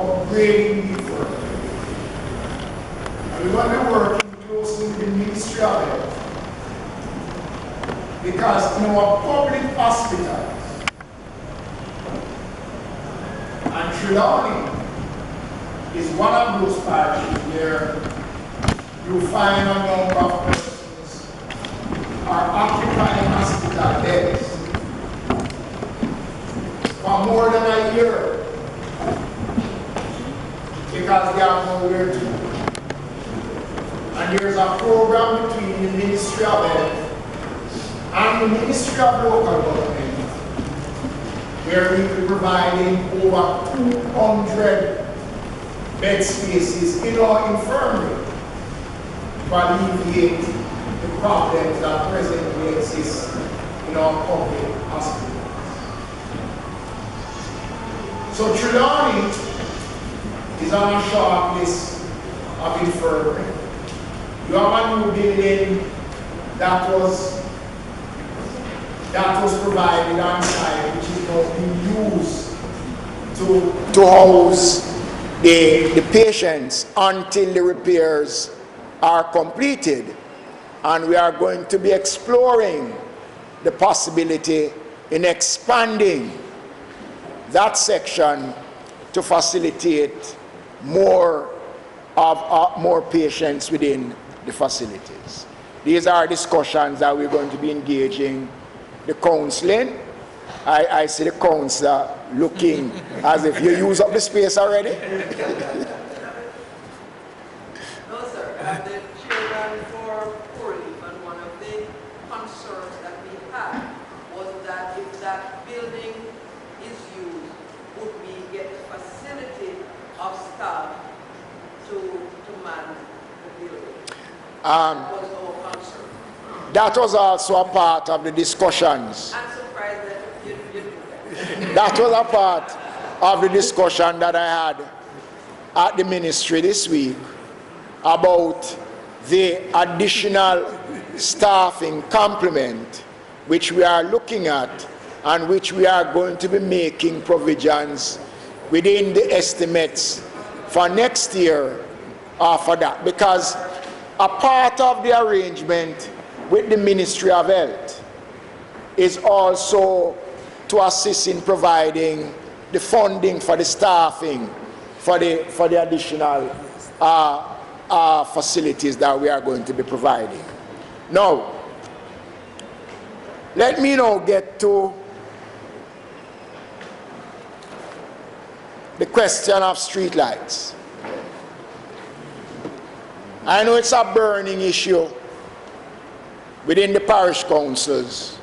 upgrading the infirmary. And we're going to be working closely with the Ministry of Health. Because in our public hospitals, and Trelawny is one of those parishes where you find a number of persons are occupying hospital beds for more than a year because they are nowhere to go. And there's a program between the Ministry of Health and the Ministry of Local Government where we will be providing over 200 bed spaces in our infirmary to alleviate the problems that presently exist in our public hospitals. So Trelawny is on a short list of infirmary. You have a new building that was provided on site, which is now being used to house the patients until the repairs are completed. And we are going to be exploring the possibility in expanding that section to facilitate more patients within the facilities. These are discussions that we're going to be engaging the counseling. I see the counselor looking as if you use up the space already. No, sir. The children for poor relief, and one of the concerns that we had was that if that building is used, would we get the facility of staff to man the building? That was our concern. That was also a part of the discussions. I'm surprised that you do that. That was a part of the discussion that I had at the ministry this week about the additional staffing complement which we are looking at and which we are going to be making provisions within the estimates for next year for that. Because a part of the arrangement with the Ministry of Health is also to assist in providing the funding for the staffing for the additional facilities that we are going to be providing. Now, let me now get to the question of streetlights. I know it's a burning issue within the parish councils.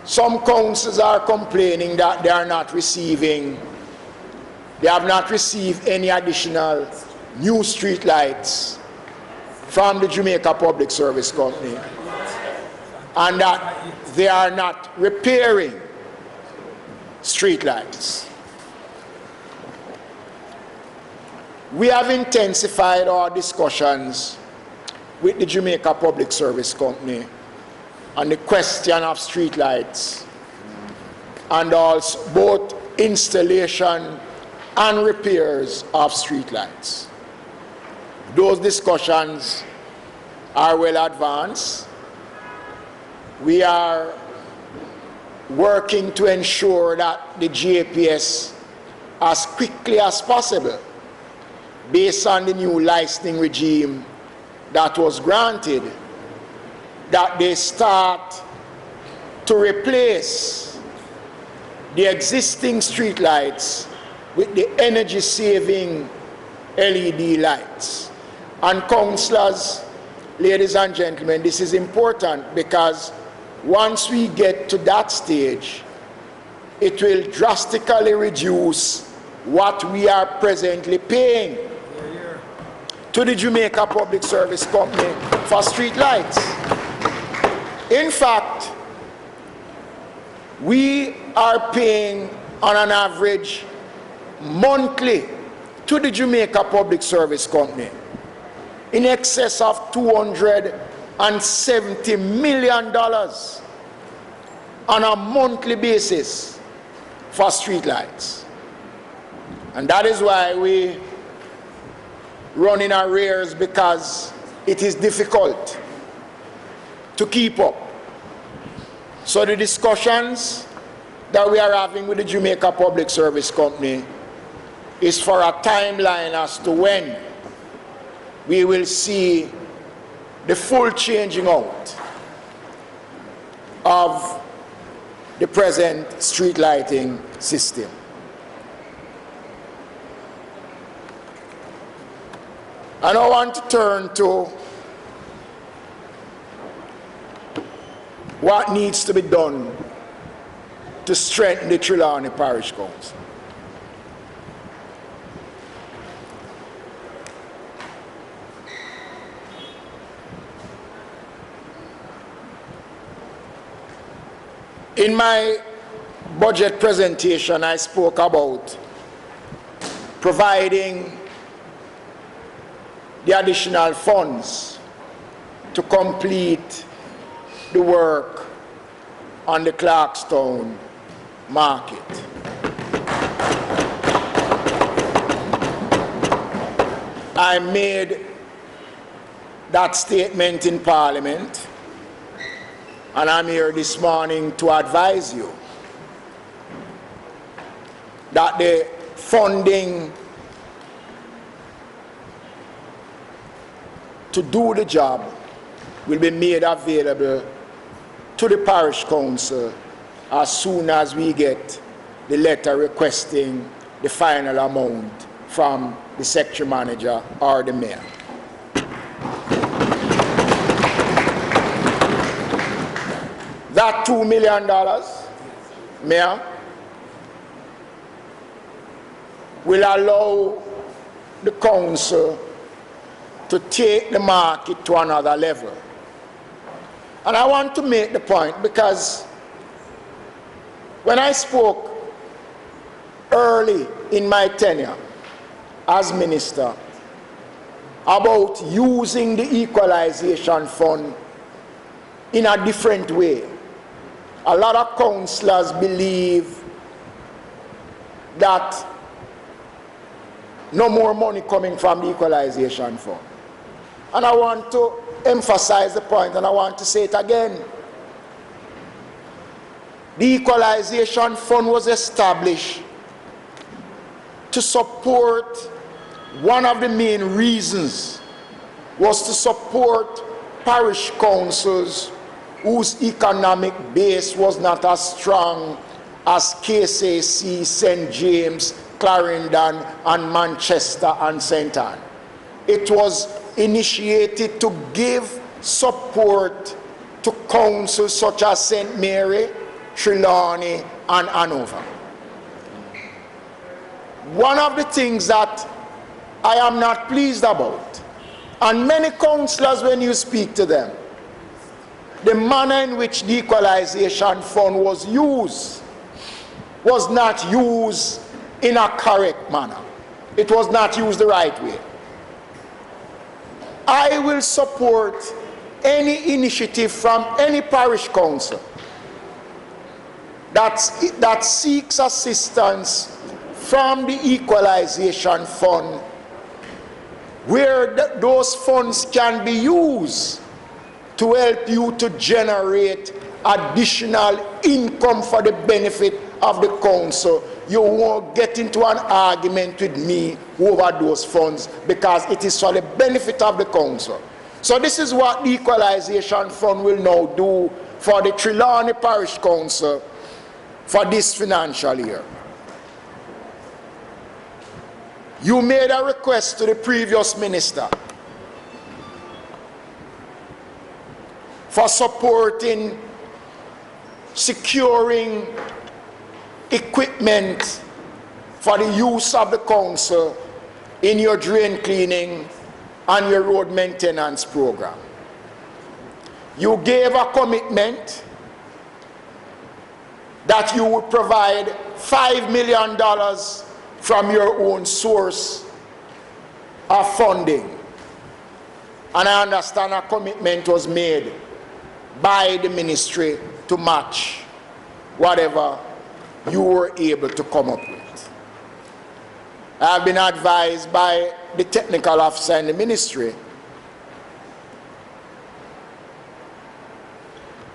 Some councils are complaining that they have not received any additional new street lights from the Jamaica Public Service Company, and that they are not repairing street lights. We have intensified our discussions with the Jamaica Public Service Company on the question of street lights, and also both installation and repairs of street lights. Those discussions are well advanced. We are working to ensure that the JPS, as quickly as possible, based on the new licensing regime that was granted, that they start to replace the existing street lights with the energy saving LED lights. And councillors, ladies and gentlemen, this is important because once we get to that stage, it will drastically reduce what we are presently paying to the Jamaica Public Service Company for street lights. In fact, we are paying on an average monthly to the Jamaica Public Service Company in excess of $270 million on a monthly basis for street lights. And that is why we run in arrears, because it is difficult to keep up. So the discussions that we are having with the Jamaica Public Service Company is for a timeline as to when we will see the full changing out of the present street lighting system. And I want to turn to what needs to be done to strengthen the Trelawny Parish Council. In my budget presentation, I spoke about providing the additional funds to complete the work on the Clarkstown market. I made that statement in Parliament, and I'm here this morning to advise you that the funding to do the job will be made available to the parish council as soon as we get the letter requesting the final amount from the secretary manager or the mayor. That $2 million, Mayor, will allow the council to take the market to another level. And I want to make the point, because when I spoke early in my tenure as minister about using the equalization fund in a different way, a lot of councillors believe that no more money coming from the equalization fund. And I want to emphasize the point, and I want to say it again. The equalization fund was established to support, one of the main reasons was to support parish councils whose economic base was not as strong as KCC, St. James, Clarendon, and Manchester and St. Anne. It was initiated to give support to councils such as St. Mary, Trelawny, and Hanover. One of the things that I am not pleased about, and many councillors, when you speak to them, the manner in which the equalization fund was used was not used in a correct manner. It was not used the right way. I will support any initiative from any parish council that seeks assistance from the equalization fund, where those funds can be used to help you to generate additional income for the benefit of the council. You won't get into an argument with me over those funds, because it is for the benefit of the council. So this is what the equalization fund will now do for the Trelawny Parish Council for this financial year. You made a request to the previous minister for supporting, securing equipment for the use of the council in your drain cleaning and your road maintenance program. You gave a commitment that you would provide $5 million from your own source of funding. And I understand a commitment was made by the ministry to match whatever you were able to come up with. I have been advised by the technical officer in the ministry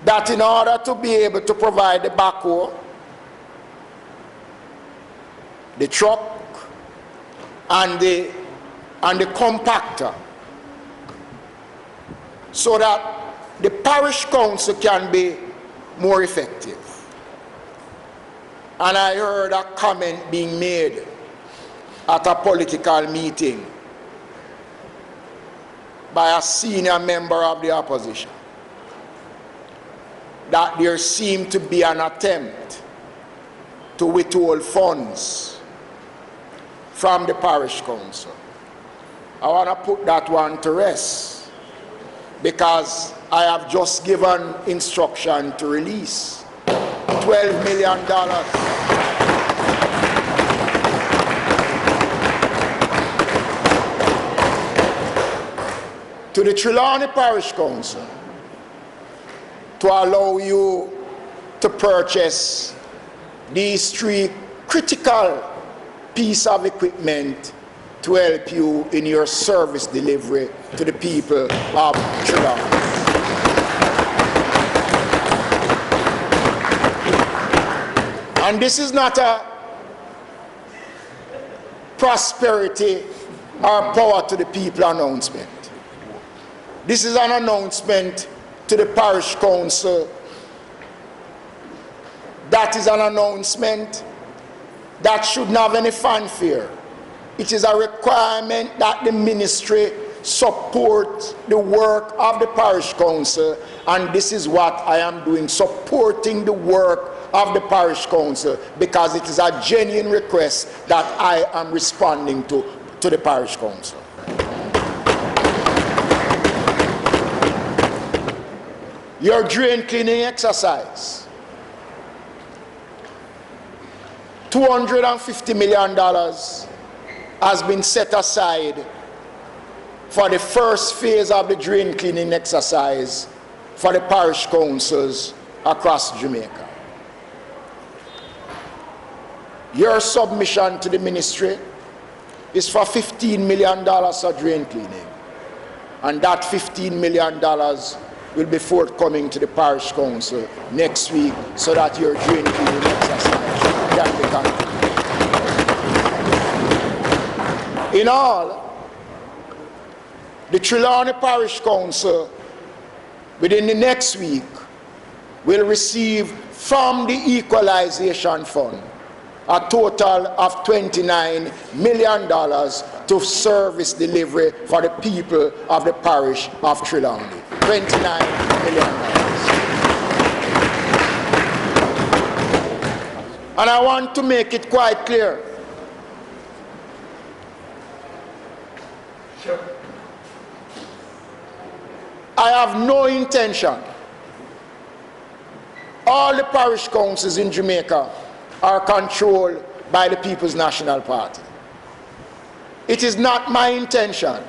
that in order to be able to provide the backhoe, the truck, and the compactor, so that the parish council can be more effective. And I heard a comment being made at a political meeting by a senior member of the opposition that there seemed to be an attempt to withhold funds from the parish council. I want to put that one to rest, because I have just given instruction to release $12 million to the Trelawny Parish Council to allow you to purchase these 3 critical pieces of equipment to help you in your service delivery to the people of Trelawny. And this is not a prosperity or power to the people announcement. This is an announcement to the parish council. That is an announcement that shouldn't have any fanfare. It is a requirement that the ministry support the work of the parish council, and this is what I am doing, supporting the work of the parish council, because it is a genuine request that I am responding to the parish council. Your drain cleaning exercise, $250 million has been set aside for the first phase of the drain cleaning exercise for the parish councils across Jamaica. Your submission to the ministry is for $15 million for drain cleaning, and that $15 million will be forthcoming to the parish council next week, so that your drain cleaning exercise can be completed. In all, the Trelawny Parish Council within the next week will receive from the Equalization Fund a total of $29 million to service delivery for the people of the parish of Trelawny. $29 million. And I want to make it quite clear. I have no intention. All the parish councils in Jamaica are controlled by the People's National Party. It is not my intention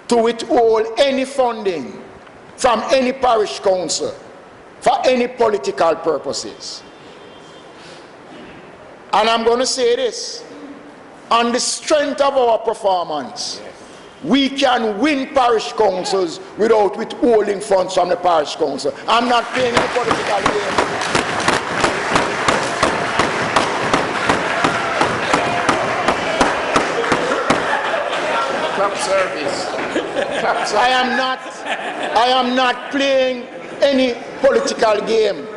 to withhold any funding from any parish council for any political purposes. And I'm going to say this, on the strength of our performance, we can win parish councils without withholding funds from the parish council. I'm not playing any political game. Service. I am not playing any political game.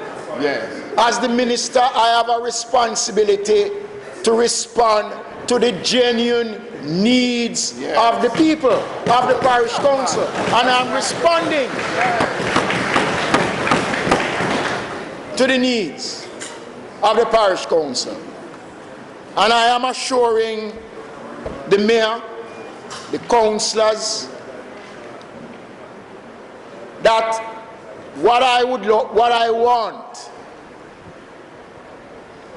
Yes. As the minister, I have a responsibility to respond to the genuine needs of the people, of the parish council, and I'm responding to the needs of the parish council. And I am assuring the mayor, the councillors, that what I want,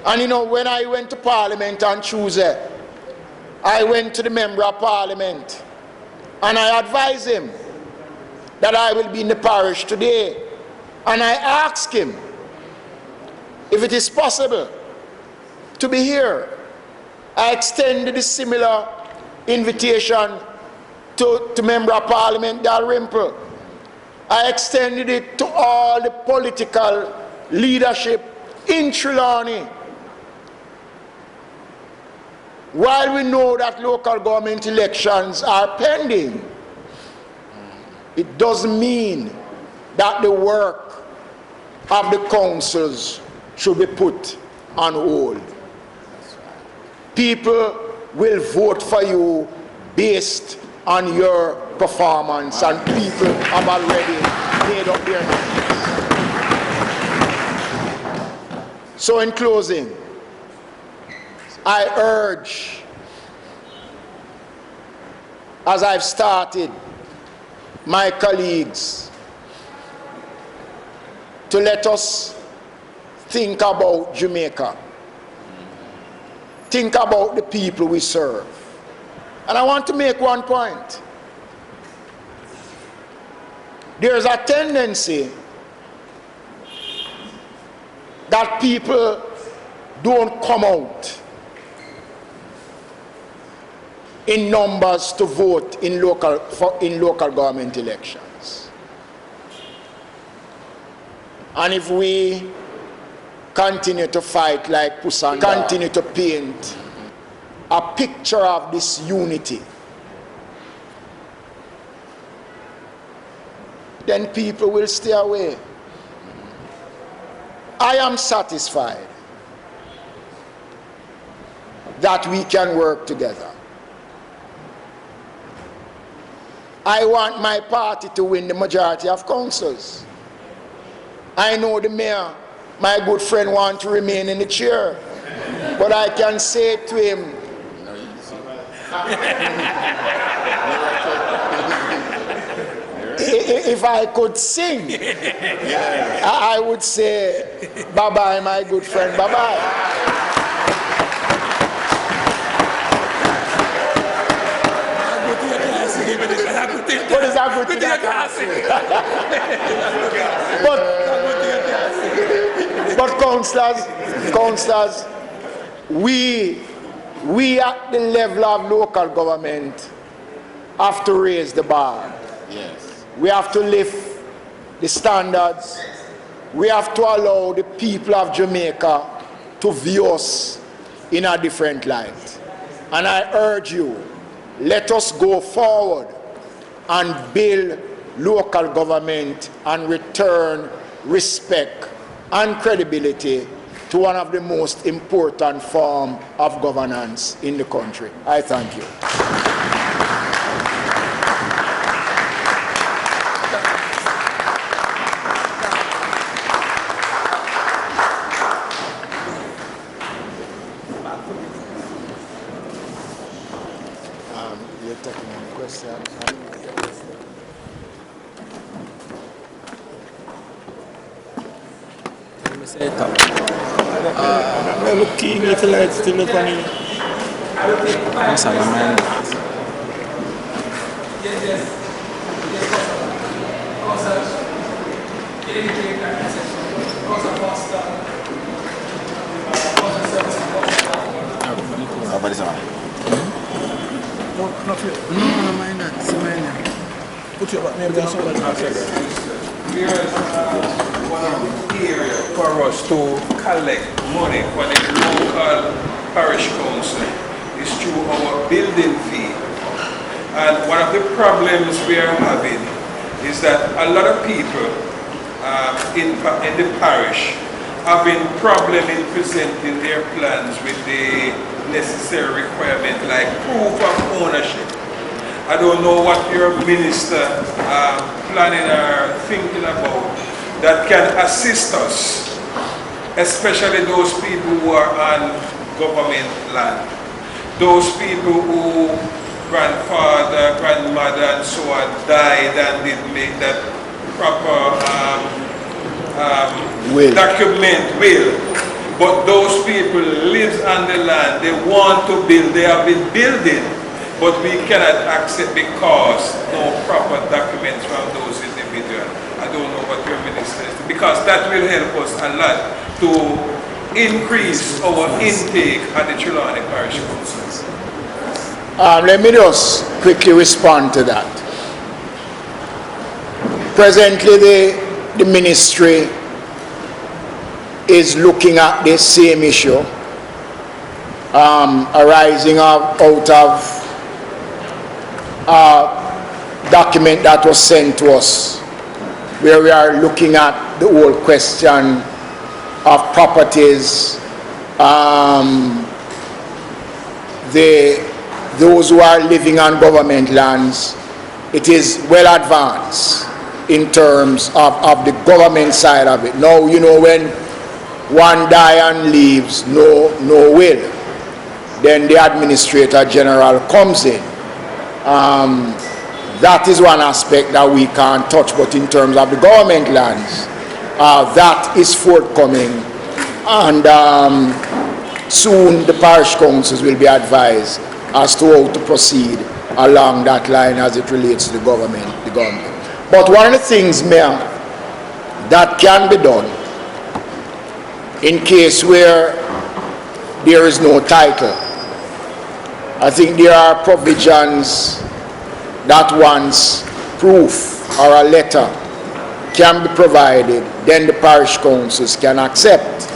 and you know, when I went to Parliament on Tuesday, I went to the Member of Parliament and I advised him that I will be in the parish today, and I asked him if it is possible to be here I extended a similar invitation to Member of Parliament Dalrymple. I extended it to all the political leadership in Trelawny. While we know that local government elections are pending, it doesn't mean that the work of the councils should be put on hold. People will vote for you based on your performance, and people have already made up their minds. So in closing, I urge, as I've started, my colleagues to let us think about Jamaica. Think about the people we serve. And I want to make one point. There's a tendency that people don't come out in numbers to vote in local government elections. And if we continue to fight like Pusan, continue to paint a picture of this unity, then people will stay away. I am satisfied that we can work together. I want my party to win the majority of councils. I know the mayor, my good friend, wants to remain in the chair, but I can say to him, if I could sing, I would say, bye-bye, my good friend, bye-bye. What is that good thing? But councillors, we at the level of local government have to raise the bar. Yes. We have to lift the standards. We have to allow the people of Jamaica to view us in a different light. And I urge you, let us go forward and build local government and return respect and credibility to one of the most important forms of governance in the country. I thank you. You're taking any questions? Looking at the lights to look on you. What's up, man? Apa di sana? No, mind that. Put your name down. Here's one of the areas for us to collect money for the local parish council is through our building fee. And one of the problems we are having is that a lot of people in the parish having problem in presenting their plans with the necessary requirement like proof of ownership. I don't know what your minister planning or thinking about that can assist us, especially those people who are on government land. Those people who grandfather, grandmother and so on died and didn't make that proper will. But those people live on the land, they want to build, they have been building, but we cannot accept because no proper documents from those individuals. I don't know what your minister is, because that will help us a lot to increase our intake at the Trelawny Parish Council? Let me just quickly respond to that. Presently, the ministry is looking at the same issue arising out of a document that was sent to us, where we are looking at the whole question of properties, those who are living on government lands. It is well advanced in terms of the government side of it. Now, you know, when one dies and leaves no will, then the administrator general comes in. That is one aspect that we can't touch, but in terms of the government lands, that is forthcoming, and soon the parish councils will be advised as to how to proceed along that line as it relates to the government. But one of the things, Mayor, that can be done in case where there is no title, I think there are provisions that once proof or a letter can be provided, then the parish councils can accept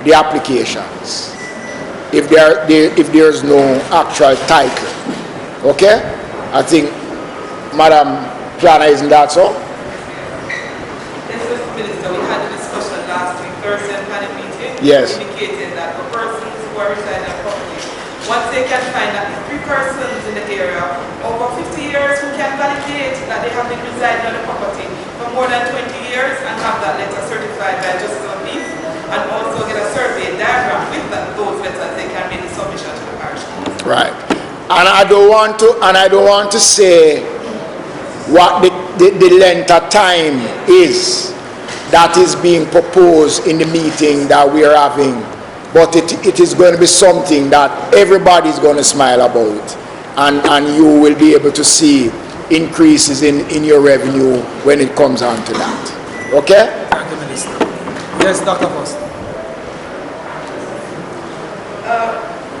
the applications if there is no actual title. Okay? I think, Madam Planner, isn't that so? Yes, Mr. Minister, we had a discussion last week, Thursday planning meeting. Yes. Indicating that for persons who are residing in property, once they can find that 3 persons in the area over 50 years who can validate that they have been residing on the property for more than 20 years and have that letter certified by Justice of Peace, and also get a survey diagram with those letters, they can make the submission to the parish council. Right. And I don't want to say what the length of time is that is being proposed in the meeting that we are having, but it is going to be something that everybody is going to smile about, and you will be able to see increases in your revenue when it comes on to that. Okay? Thank you, Minister. Yes, Dr. Foster.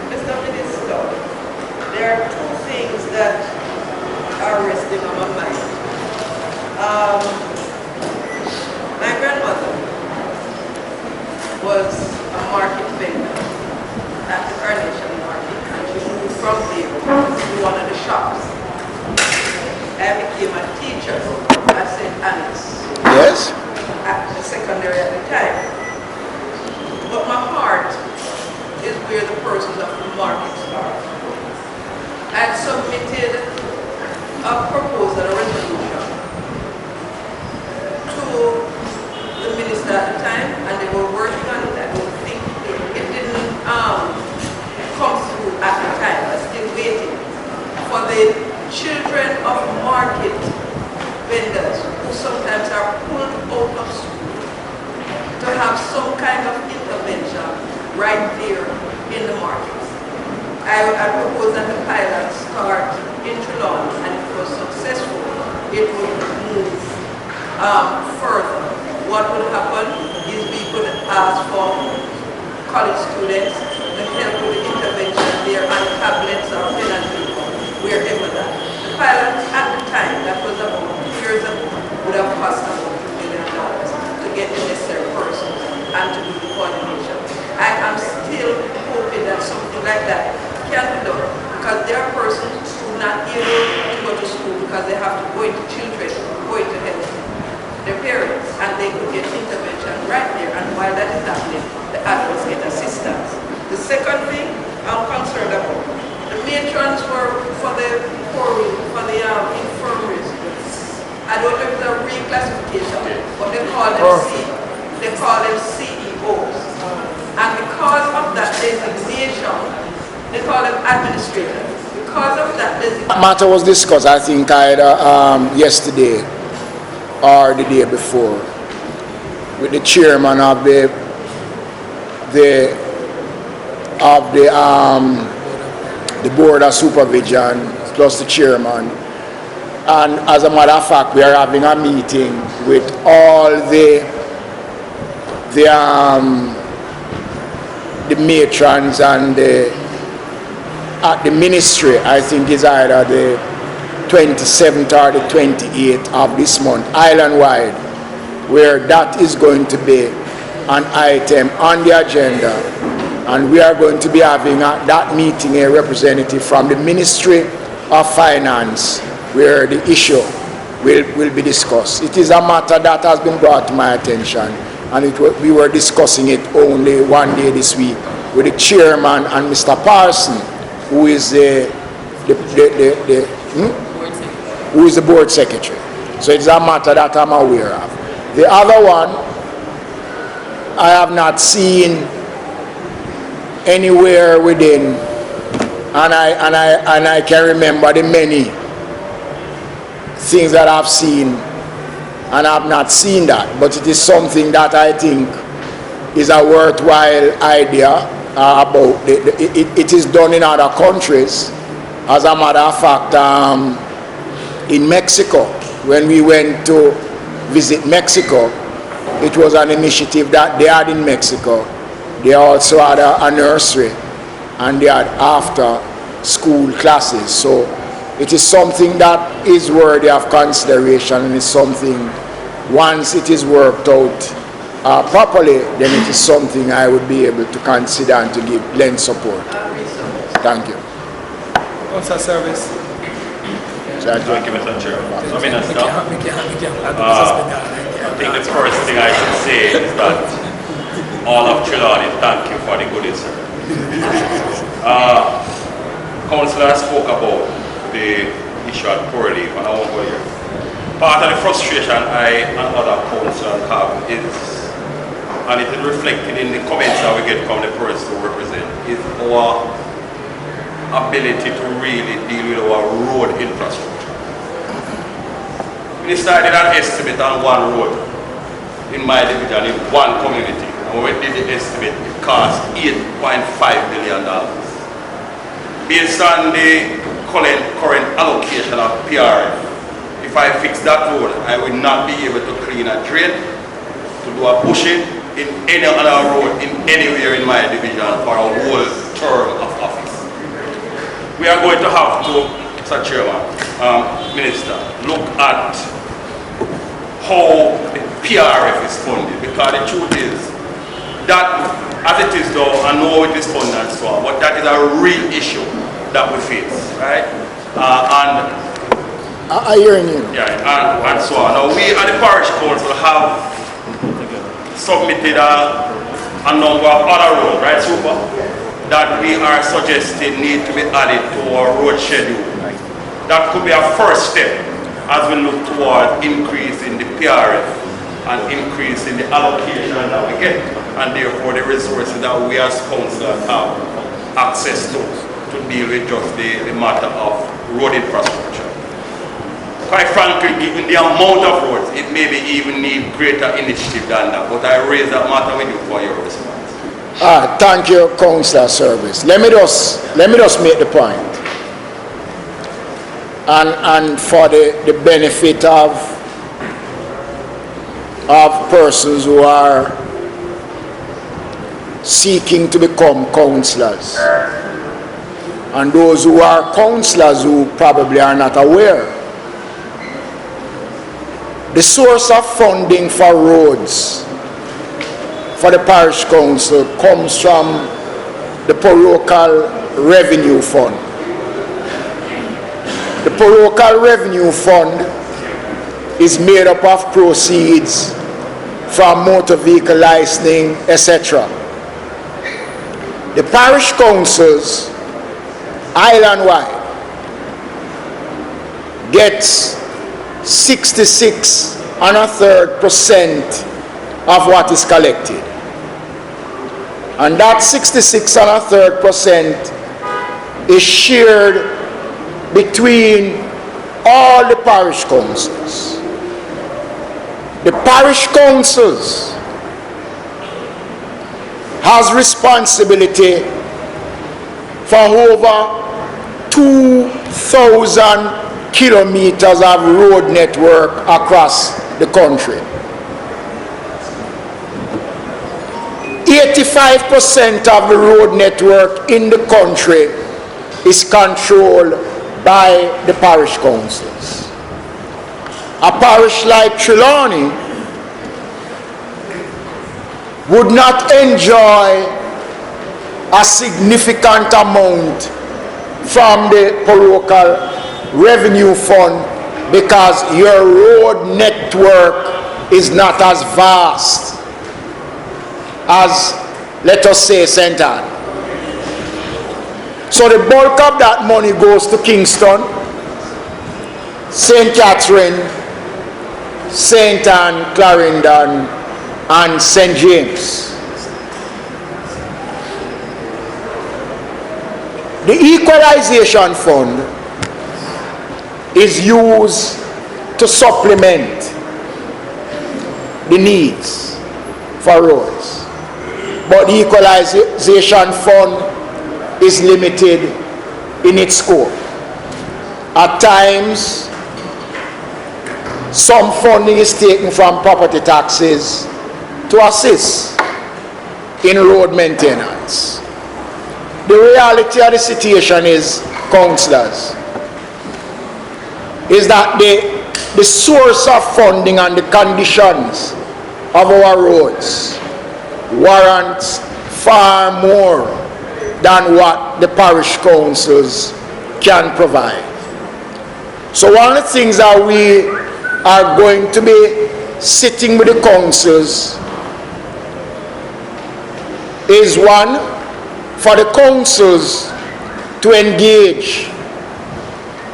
Mr. Minister, there are 2 things that are resting on my mind. My grandmother was a market vendor at the Carnation Market, and she moved from there to one of the shops. I became a teacher at St. Anne's. Yes? At the secondary at the time. But my heart is where the persons of the markets are. I submitted a proposal, a resolution, to the minister at the time, and they were working on it. I don't think it didn't come through at the time. I'm still waiting for the children of market vendors who sometimes are pulled out of school to have some kind of intervention right there in the markets. I propose that the pilot start in Trelawny, and if it was successful, it would move further. What would happen is we could ask for college students to help with the intervention there on tablets or pen and paper, wherever that. The pilot at the time, that was about 2 years ago, would have cost about $2 million to get the necessary persons and to do the coordination. I am still hoping that something like that can be done, because there are persons who are not able to go to school because they have to go into children, go into help their parents, and they could get intervention right there, and while that is happening, the adults get assistance. The second thing I'm concerned about, the matrons were for the infirmaries. I don't know if it's a reclassification, but they call them CEOs. And because of that designation, they call them administrators. Because of that designation. That matter was discussed, I think, either yesterday or the day before, with the chairman of the board of supervision, plus the chairman. And as a matter of fact, we are having a meeting with all the the matrons and at the ministry, I think is either the 27th or the 28th of this month, island-wide, where that is going to be an item on the agenda, and we are going to be having at that meeting a representative from the Ministry of Finance, where the issue will be discussed. It is a matter that has been brought to my attention, and we were discussing it only one day this week with the chairman and Mr. Parson, who is the board secretary. So it's a matter that I'm aware of. The other one, I have not seen anywhere within, and I can remember the many things that I've seen, and I've not seen that, but it is something that I think is a worthwhile idea about. It is done in other countries. As a matter of fact, in Mexico, when we went to visit Mexico, it was an initiative that they had in Mexico. They also had a nursery, and they had after school classes. So it is something that is worthy of consideration, and it's something, once it is worked out properly, then it is something I would be able to consider and to lend support. Thank you. What's our service? Thank you, Mr. Chair. So, Minister, I think the first thing I should say is that all of Trelawny, thank you for the goodies, sir. Councillor spoke about the issue at poor leave, and I won't go here. Part of the frustration I and other councillors have is, and it is reflected in the comments that we get from the person who represent, is our ability to really deal with our road infrastructure. We decided an estimate on one road in my division in one community, and when we did the estimate, it cost $8.5 million. Based on the current allocation of PRF, if I fix that road, I will not be able to clean a drain, to do a bushing in any other road in anywhere in my division for a whole term of office. We are going to have to, Mr. Chairman, Minister, look at how the PRF is funded, because the truth is that, as it is though, I know it is funded and so on, but that is a real issue that we face, right? I hear you. Yeah, and so on. Now, we at the parish council have submitted a number of other roads, right, Super, that we are suggesting need to be added to our road schedule. That could be a first step as we look toward increasing the PRF and increasing the allocation that we get, and therefore the resources that we as councillors have access to deal with just the matter of road infrastructure. Quite frankly, given the amount of roads, it may be even need greater initiative than that, but I raise that matter with you for your response. Thank you, Councillor Service. Let me just make the point. And for the benefit of persons who are seeking to become councillors, and those who are councillors who probably are not aware, the source of funding for roads for the parish council comes from the parochial revenue fund. The parochial revenue fund is made up of proceeds from motor vehicle licensing, etc. The parish councils island-wide gets 66.33% of what is collected, and that 66.33% is shared between all the parish councils. The parish councils has responsibility for over 2,000 kilometers of road network across the country. 85% of the road network in the country is controlled by the parish councils. A parish like Trelawny would not enjoy a significant amount from the parochial revenue fund because your road network is not as vast as, let us say, St. Anne. So the bulk of that money goes to Kingston, St. Catherine, St. Anne, Clarendon, and St. James. The equalization fund is used to supplement the needs for roads. But the equalization fund is limited in its scope. At times, some funding is taken from property taxes to assist in road maintenance. The reality of the situation is, councillors, is that the source of funding and the conditions of our roads warrants far more than what the parish councils can provide. So one of the things that we are going to be sitting with the councils is, one, for the councils to engage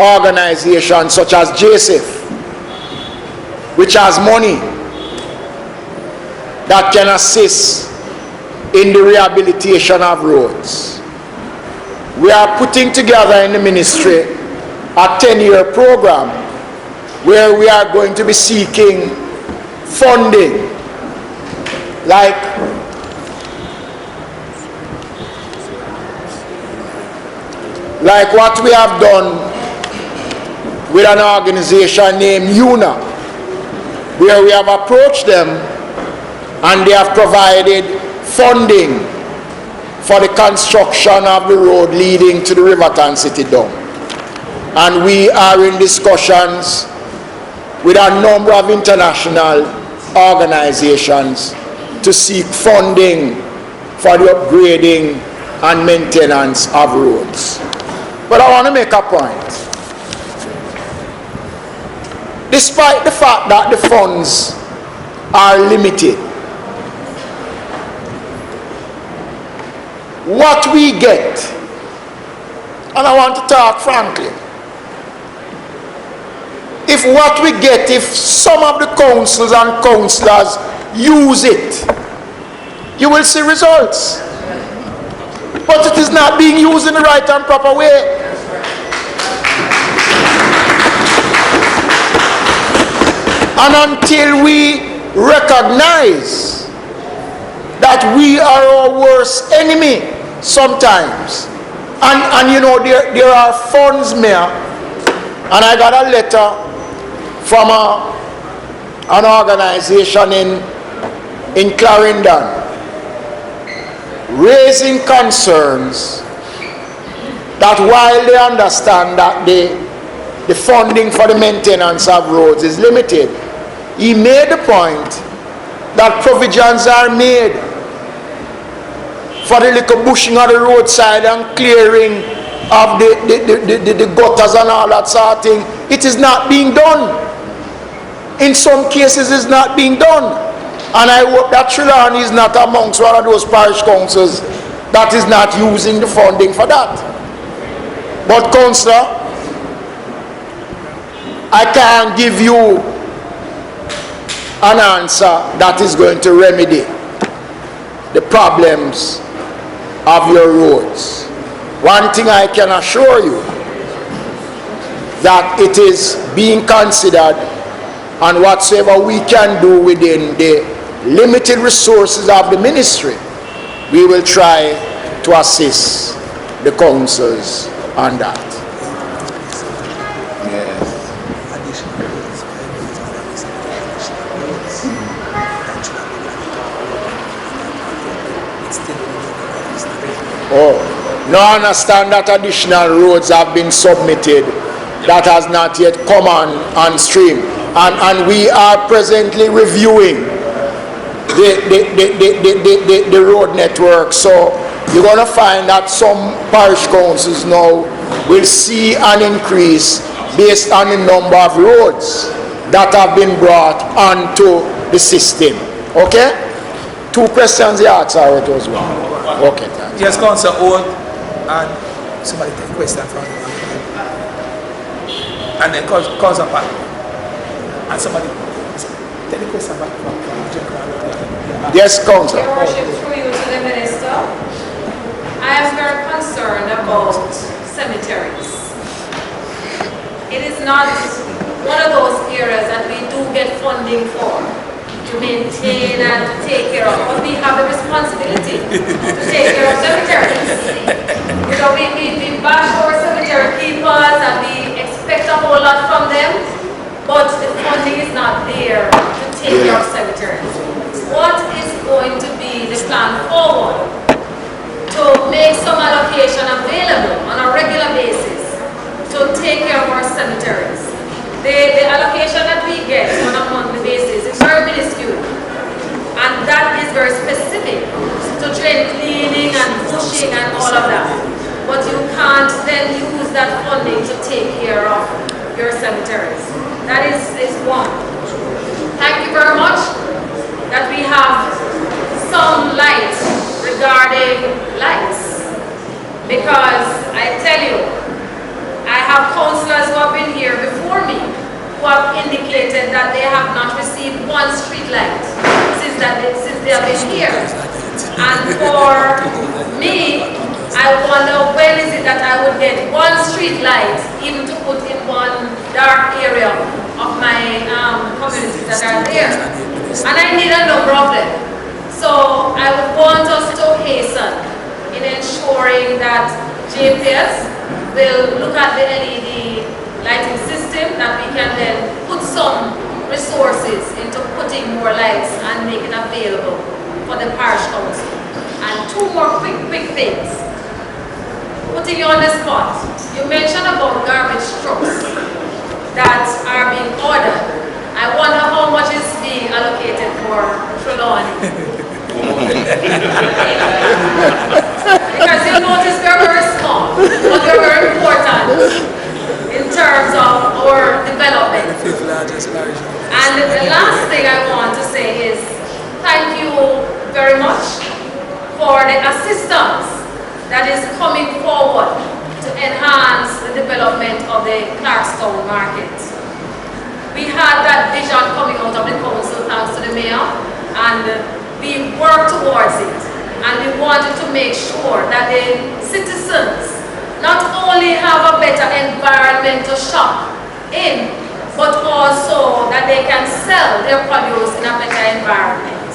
organizations such as JSIF, which has money that can assist in the rehabilitation of roads. We are putting together in the ministry a 10-year program where we are going to be seeking funding like what we have done with an organization named UNA, where we have approached them and they have provided funding for the construction of the road leading to the Riverton City Dome. And we are in discussions with a number of international organizations to seek funding for the upgrading and maintenance of roads. But I want to make a point. Despite the fact that the funds are limited, what we get, and I want to talk frankly, if some of the councils and councillors use it, you will see results. But it is not being used in the right and proper way. And until we recognize that we are our worst enemy sometimes, and you know, there are funds there, and I got a letter from an organization in Clarendon raising concerns that while they understand that the funding for the maintenance of roads is limited, he made the point that provisions are made for the little bushing of the roadside and clearing of the gutters and all that sort of thing. It is not being done. In some cases, it's not being done. And I hope that Trelawny is not amongst one of those parish councils that is not using the funding for that. But councillor, I can't give you an answer that is going to remedy the problems of your roads. One thing I can assure you, that it is being considered, and whatsoever we can do within the limited resources of the ministry, we will try to assist the councils on that. Oh, no, I understand that additional roads have been submitted that has not yet come on stream. And we are presently reviewing the road network. So you're going to find that some parish councils now will see an increase based on the number of roads that have been brought onto the system. Okay? 2 questions you asked already as well. Okay, thanks. Yes, Councillor Old, and somebody take a question from you. And then Councillor Pat. And somebody take the question back from Yes, Councillor. Your Worship, through you to the Minister, I am very concerned about cemeteries. It is not one of those areas that we do get funding for, to maintain and to take care of, but we have the responsibility to take care of cemeteries. You know, we bash our cemetery keepers and we expect a whole lot from them, but the funding is not there to take care of cemeteries. What is going to be the plan forward to make some allocation available on a regular basis to take care of our cemeteries? The allocation that we get on a monthly basis is very minuscule, and that is very specific to drain cleaning and bushing and all of that. But you can't then use that funding to take care of your cemeteries. That is one. Thank you very much that we have some light regarding lights, because I tell you, I have councillors who have been here before me who have indicated that they have not received one street light since they have been here. And for me, I wonder when is it that I would get one street light even to put in one dark area of my communities that are there. And I need a number of them. So I would want us to hasten in ensuring that JPS will look at the LED lighting system, that we can then put some resources into putting more lights and making available for the parish council. And 2 more quick things. Putting you on the spot, you mentioned about garbage trucks that are being ordered. I wonder how much is being allocated for Trelawny. Because you notice they're very small, but they're very important in terms of our development. And the last thing I want to say is thank you very much for the assistance that is coming forward to enhance the development of the Clarkstown market. We had that vision coming out of the council thanks to the mayor, and we worked towards it, and we wanted to make sure that the citizens not only have a better environment to shop in, but also that they can sell their produce in a better environment.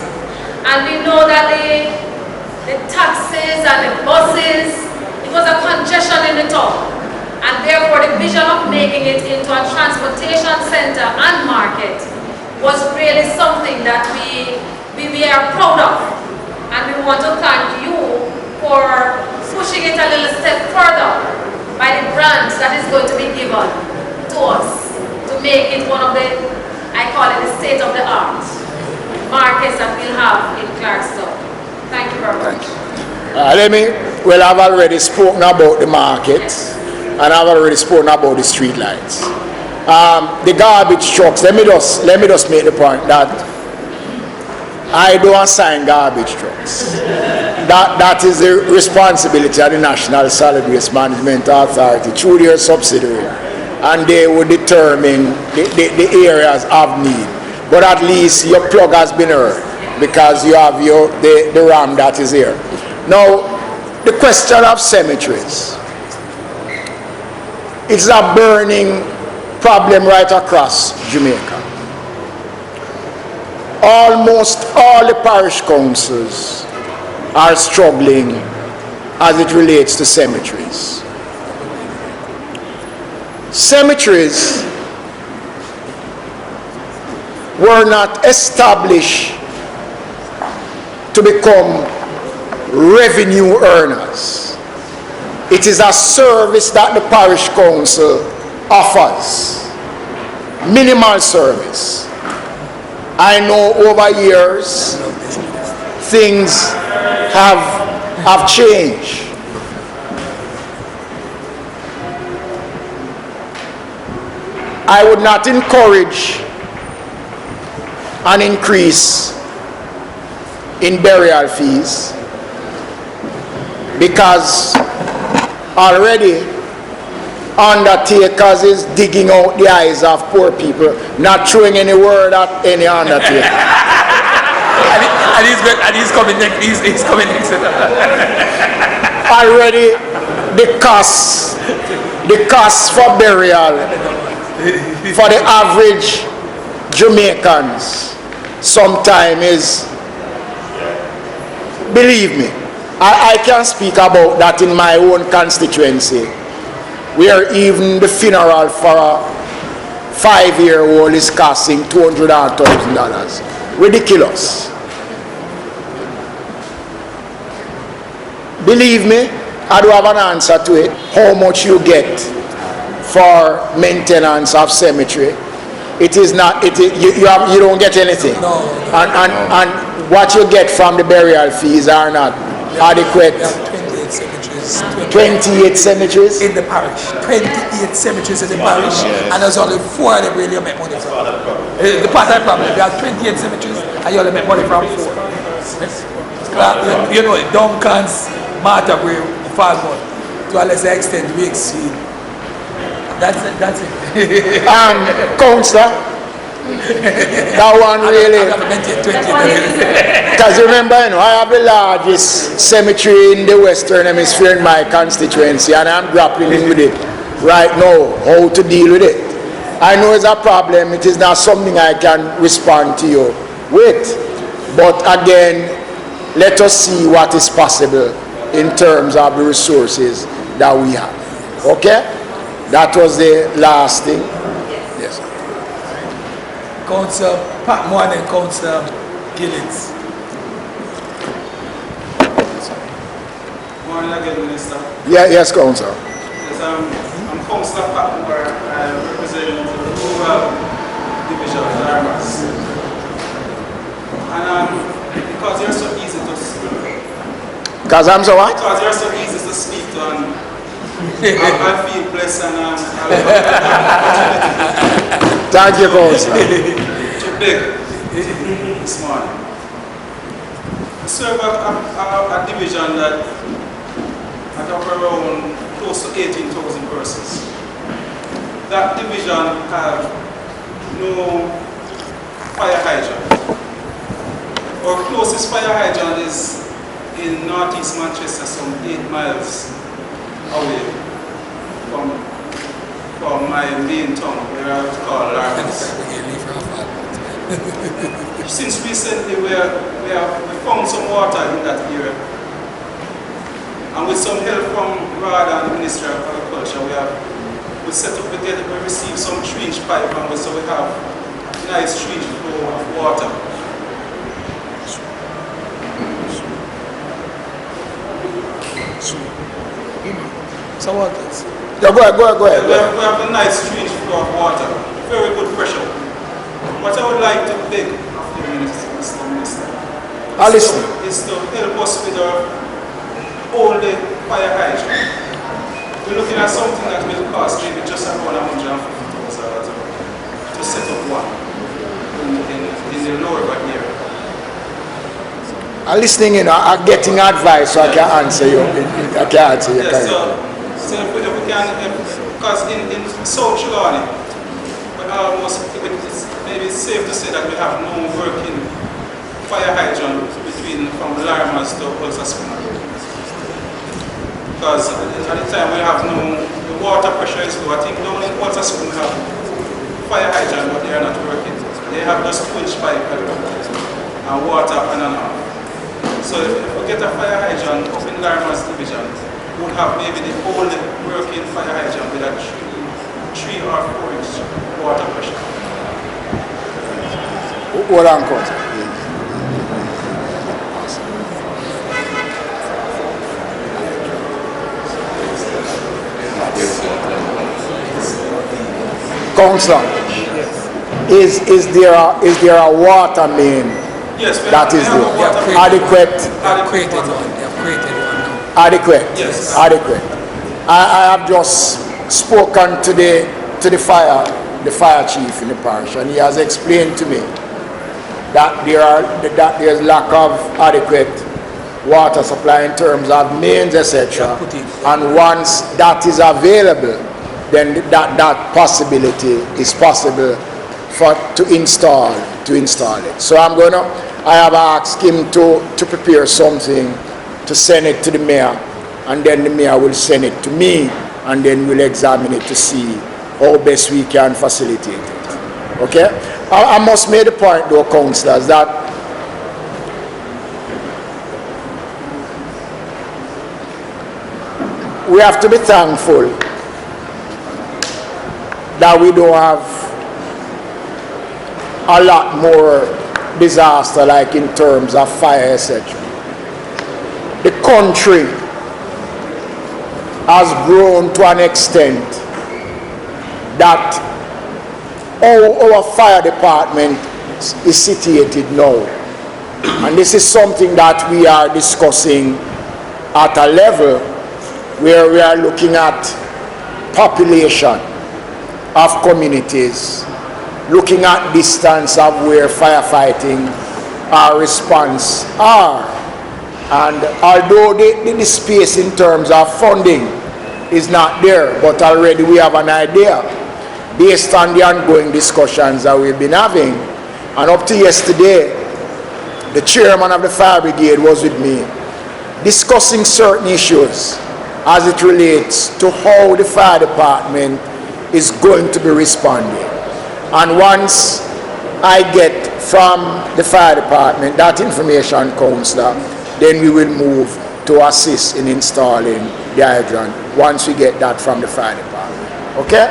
And we know that the taxis and the buses, it was a congestion in the town, and therefore the vision of making it into a transportation center and market was really something that we are proud of, and we want to thank you for pushing it a little step further by the grant that is going to be given to us to make it one of the, I call it the state-of-the-art markets that we'll have in Clarkstown. Thank you very much. I've already spoken about the market, and I've already spoken about the street lights. The garbage trucks, let me just make the point that I don't assign garbage trucks. That is the responsibility of the National Solid Waste Management Authority through their subsidiary, and they will determine the areas of need. But at least your plug has been heard, because you have the RAM that is here. Now, the question of cemeteries, it's a burning problem right across Jamaica. Almost all the parish councils are struggling as it relates to cemeteries. Cemeteries were not established to become revenue earners. It is a service that the parish council offers. Minimal service. I know over years things have changed. I would not encourage an increase in burial fees because already undertakers is digging out the eyes of poor people, not throwing any word at any undertaker. and he's coming next. He's coming next. Already the costs for burial for the average Jamaicans sometime is, believe me, I can speak about that in my own constituency, where even the funeral for a 5-year-old is costing $200,000. Ridiculous. Believe me, I do have an answer to it. How much you get for maintenance of cemetery? It is not. You don't get anything. No. And what you get from the burial fees are not adequate. 28 cemeteries. 28 cemeteries? In the parish. 28 cemeteries in the parish, and there's only 4 of them really you make money from. The part of the problem, there are 28 cemeteries, and you only make money from 4. You know, Duncan's, Marthabury, Falmouth, to a lesser extent, we exceed. That's it. Councillor, that one really, because remember, you know, I have the largest cemetery in the Western Hemisphere in my constituency, and I'm grappling with it right now, how to deal with it. I know it's a problem, it is not something I can respond to you with, but again, let us see what is possible in terms of the resources that we have. Okay? That was the last thing. Yes. Councillor Patmore and Councillor Gillens. Morning again, Minister. Yeah, yes, Councillor. Yes, I'm Councillor Patmore. I represent the rural division of Armas. And because you're so easy to speak. Because I'm so what? Because you're so easy to speak to, and I feel blessed and Thank you, Councillor. too big this morning. I serve a division that of around close to 18,000 persons. That division have no fire hydrant. Our closest fire hydrant is in northeast Manchester, some 8 miles away from my main town, where I was called Larkins. Since recently, we found some water in that area, and with some help from RAD and the Ministry of Agriculture, we set up, we received some 3-inch pipe, and so we have nice 3-inch flow of water. So what else? Yeah, go ahead. We have a nice 3-inch flow of water, very good pressure. What I would like to beg of the Minister, is to help us with our only fire hydrant. We're looking at something that will cost maybe just around $150,000 to set up one in the lower area. I'm listening, you know, I'm getting advice so I can answer you. I can answer you. Yes, so if we can, because in South Trelawny, maybe it's safe to say that we have no working fire hydrant from Larmas to Astor. Because at the time we have the water pressure is low. I think down in Astor we have fire hydrant, but they are not working. They have just 2-inch pipe and water on and off. So if we get a fire hydrant up in Larmas division, we would have maybe the only working fire hydrant with a 3 or 4-inch water pressure. Hold on, Councillor. Councillor, is there a water main Yes, that is there? Adequate? They have created one. They have created one now. Adequate? Yes. Adequate. I have just spoken to the fire chief in the parish, and he has explained to me that there's lack of adequate water supply in terms of mains, etc. And once that is available, then that possibility is possible to install it. So I have asked him to prepare something to send it to the mayor, and then the mayor will send it to me, and then we'll examine it to see how best we can facilitate it. Okay? I must make the point though, councillors, that we have to be thankful that we don't have a lot more disaster like in terms of fire, etc. The country has grown to an extent that our fire department is situated now. And this is something that we are discussing at a level where we are looking at population of communities, looking at distance of where firefighting our response are. And although the space in terms of funding is not there, but already we have an idea based on the ongoing discussions that we've been having. And up to yesterday, the chairman of the fire brigade was with me discussing certain issues as it relates to how the fire department is going to be responding. And once I get from the fire department that information, councillor, then we will move to assist in installing the hydrant once we get that from the fire department. Okay?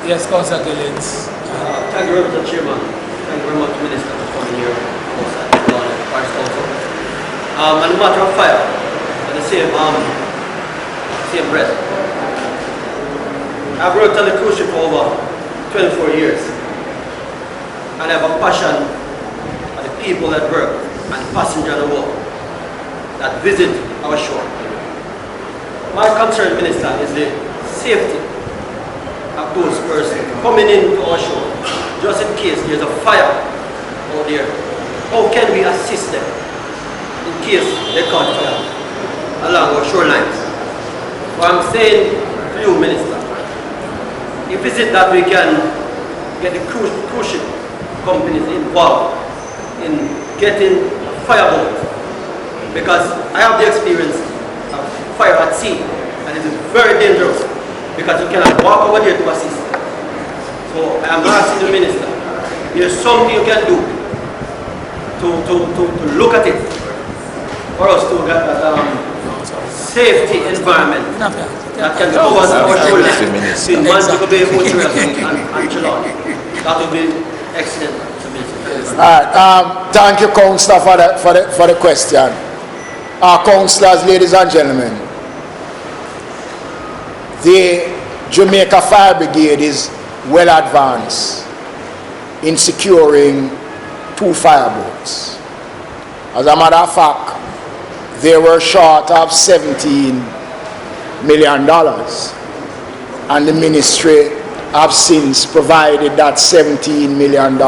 Yes, Councillor Gillens. Thank you very much, Chairman. Thank you very much, Minister, for coming here. And the matter of fire, at the same breath. I've worked on the cruise ship for over 24 years. And I have a passion for the people that work and passengers on the boat that visit our shore. My concern, Minister, is the safety of those persons coming into our shore, just in case there's a fire out there. How can we assist them in case they caught fire along our shorelines? So I'm saying to you, Minister, if is it that we can get the cruise ship companies involved in getting a fireboat, because I have the experience of fire at sea, and it is very dangerous because you cannot walk over there to assist. So I am asking the Minister, there's something you can do to look at it for us to get that safety environment that can cover our shoulders between Manchester Bay, and Trelawny. That would be excellent. Thank you, Councillor, for the question. Councillors, ladies and gentlemen, the Jamaica Fire Brigade is well advanced in securing 2 fireboats. As a matter of fact, they were short of $17 million, and the ministry have since provided that $17 million,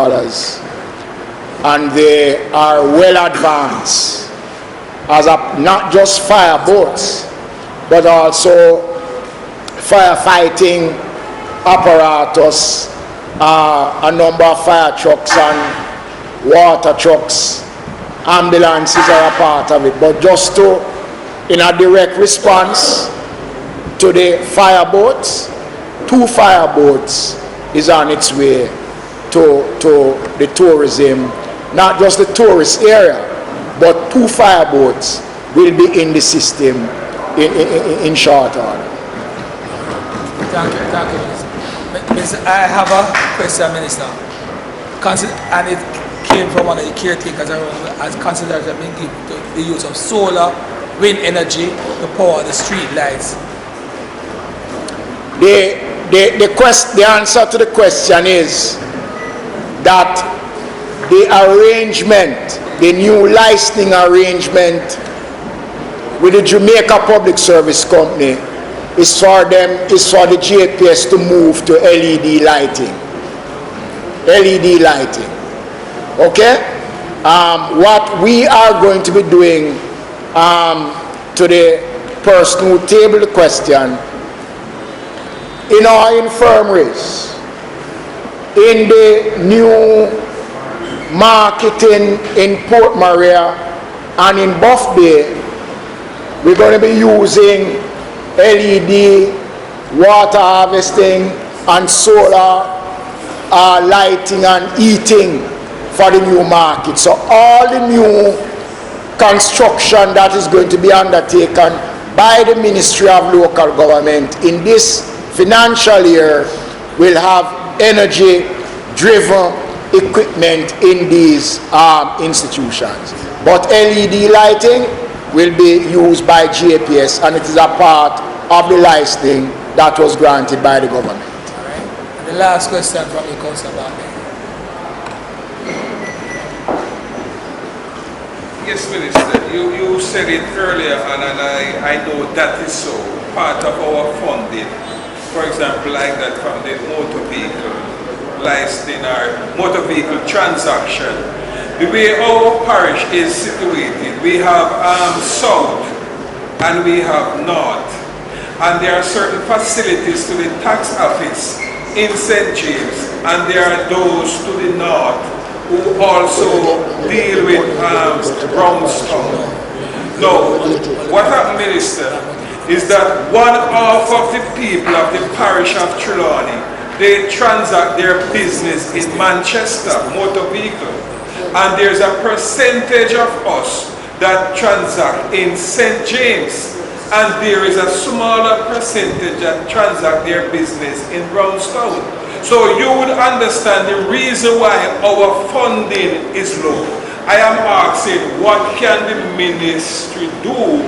and they are well advanced as not just fireboats, but also firefighting apparatus, a number of fire trucks and water trucks, ambulances are a part of it. But just in a direct response to the fireboats, 2 fireboats is on its way to the tourism, not just the tourist area, but 2 fireboats will be in the system in short order. Thank you, Minister. I have a question, Minister. And it came from one of the caretakers as considered have been given to the use of solar, wind energy to power the street lights. The the answer to the question is that the arrangement, the new licensing arrangement with the Jamaica Public Service Company is for the JPS to move to LED lighting. LED lighting. Okay? What we are going to be doing to the person who tabled the question, in our infirmaries, in the new marketing in Port Maria and in Buff Bay, we're going to be using LED, water harvesting, and solar lighting and heating for the new market. So all the new construction that is going to be undertaken by the Ministry of Local Government in this financial year will have energy-driven equipment in these institutions. But LED lighting will be used by JPS, and it is a part of the licensing that was granted by the government. All right. And the last question from the Council Barney. Yes, Minister, you said it earlier, and I know that is so. Part of our funding, for example, like that from the motor vehicle licensing or motor vehicle transaction. The way our parish is situated, we have south and we have north, and there are certain facilities to the tax office in St. James, and there are those to the north who also deal with Brownstown. Now, what happened, Minister, is that one half of the people of the parish of Trelawny, they transact their business in Manchester, motor vehicle. And there's a percentage of us that transact in St. James. And there is a smaller percentage that transact their business in Brownstown. So you would understand the reason why our funding is low. I am asking, what can the ministry do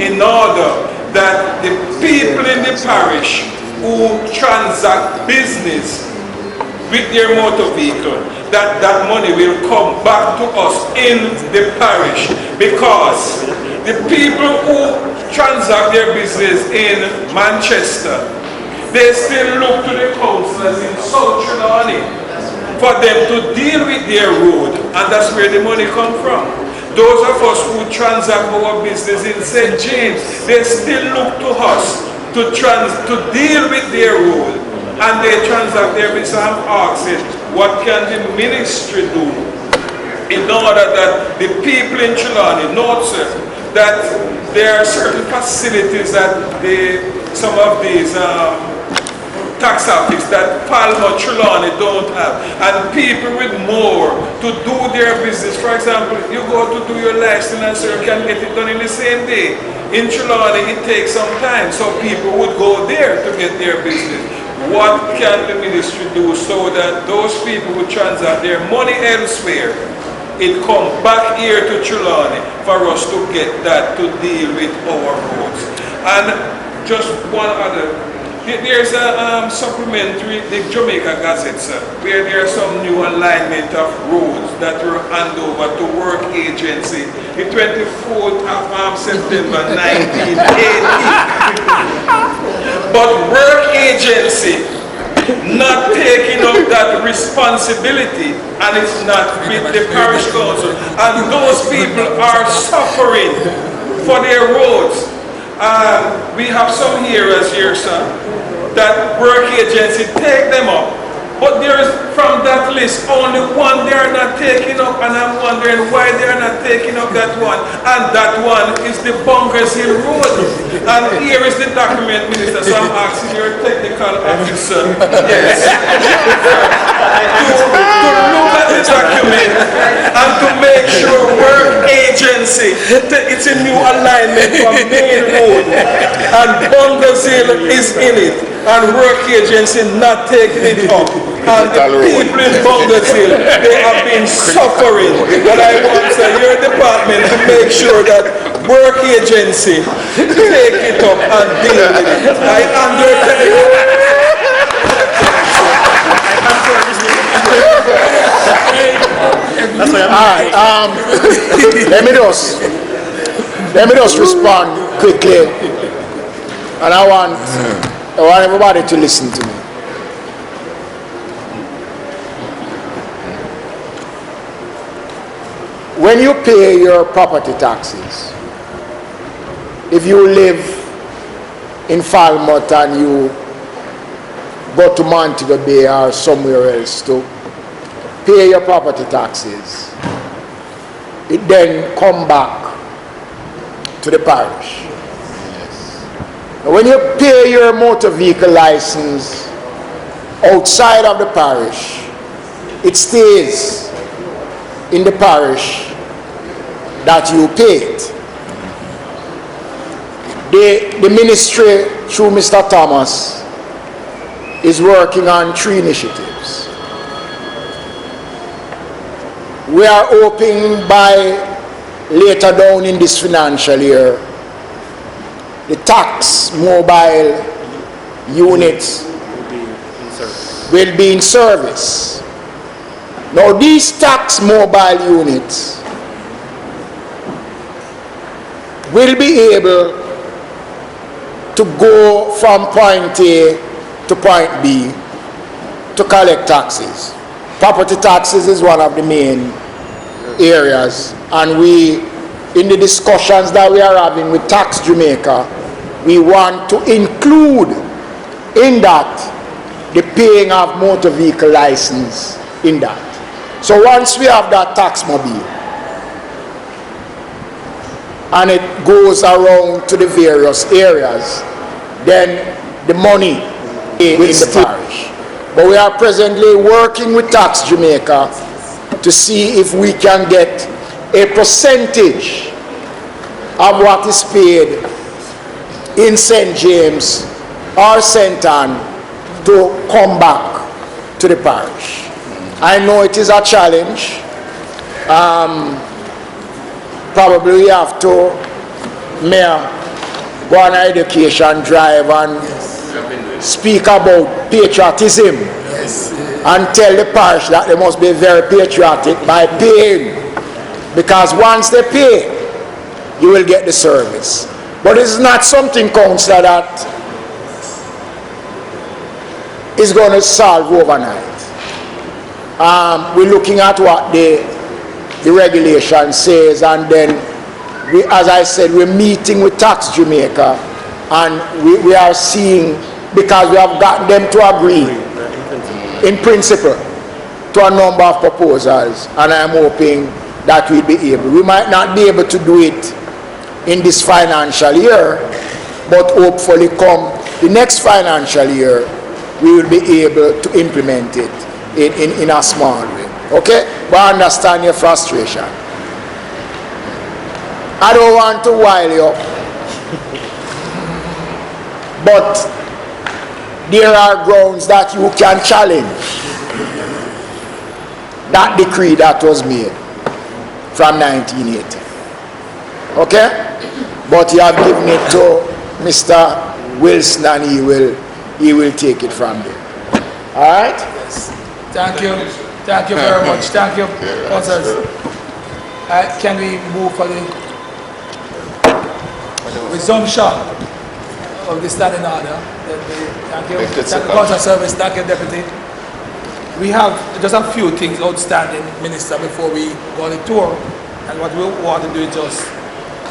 in order that the people in the parish who transact business with their motor vehicle, that money will come back to us in the parish? Because the people who transact their business in Manchester, they still look to the councillors in South Trelawny for them to deal with their road, and that's where the money comes from. Those of us who transact our business in St. James, they still look to us to deal with their road, and they transact their business. I'm asking, what can the ministry do in order that the people in Trelawny know, sir, that there are certain facilities that some of these tax office that Falmouth Trelawny don't have, and people with more to do their business. For example, you go to do your license and so you can get it done in the same day. In Trelawny, it takes some time, so people would go there to get their business. What can the ministry do so that those people who transact their money elsewhere, it come back here to Trelawny for us to get that to deal with our roads? And just one other, there's a supplementary, the Jamaica Gazette, sir, where there's some new alignment of roads that were handed over to work agency the 24th of September 1980. But work agency not taking up that responsibility, and it's not with the parish council, and those people are suffering for their roads. We have some hearers here, sir, that work agency take them up, but there is from that list only one they are not taking up, and I'm wondering why they are not taking up that one, and that one is the Bunkers Hill Road. And here is the document, Minister, so I'm asking your technical officer, yes, to look at the document and to make sure work agency, it's a new alignment for main road, and Bunkers Hill is in it, and work agency not taking it up. And the people in Bunkers Hill, they have been suffering. But I want your department to make sure that work agency take it up and deal with it. I understand. me just respond quickly, and I want everybody to listen to me. When you pay your property taxes, if you live in Falmouth and you go to Montego Bay or somewhere else to pay your property taxes, it then come back to the parish. Now, when you pay your motor vehicle license outside of the parish, it stays in the parish that you pay it. The ministry, through Mr. Thomas, is working on 3 initiatives. We are hoping by later down in this financial year, the tax mobile units will be in service. Now, these tax mobile units will be able to go from point A to point B to collect taxes. Property taxes is one of the main areas, and we, in the discussions that we are having with Tax Jamaica, we want to include in that the paying of motor vehicle license in that. So once we have that tax mobile and it goes around to the various areas, then the money will in the parish. But we are presently working with Tax Jamaica to see if we can get a percentage of what is paid in St. James or St. Anne to come back to the parish. I know it is a challenge. Probably we have to go on an education drive and speak about patriotism and tell the parish that they must be very patriotic by paying, because once they pay, you will get the service. But it's not something, Councillor, that is going to solve overnight. We're looking at what the regulation says, and then we, as I said, we're meeting with Tax Jamaica, and we are seeing, because we have gotten them to agree in principle to a number of proposals, and I'm hoping that we'll be able. We might not be able to do it in this financial year, but hopefully come the next financial year, we will be able to implement it in a small way. Okay? But I understand your frustration. I don't want to wile you up, but there are grounds that you can challenge that decree that was made from 1980. Okay? But you have given it to Mr. Wilson, and he will take it from there. All right? Yes. Thank you. Thank you very much. Thank you, councillors. Can we move for the resumption of the standing order? Thank you. Thank you, Council Service. Thank you, Deputy. We have just a few things outstanding, Minister, before we go on the tour. And what we want to do is just,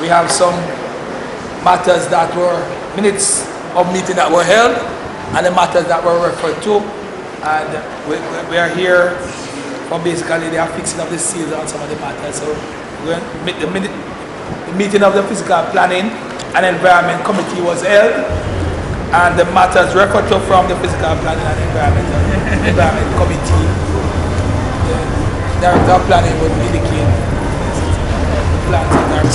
we have some matters that were minutes of meeting that were held, and the matters that were referred to. And we are here for basically they are fixing up the seals on some of the matters. So the meeting of the Physical Planning and Environment Committee was held, and the matters referred to from the Physical Planning and Environment Committee, the Director of Planning would indicate the plans and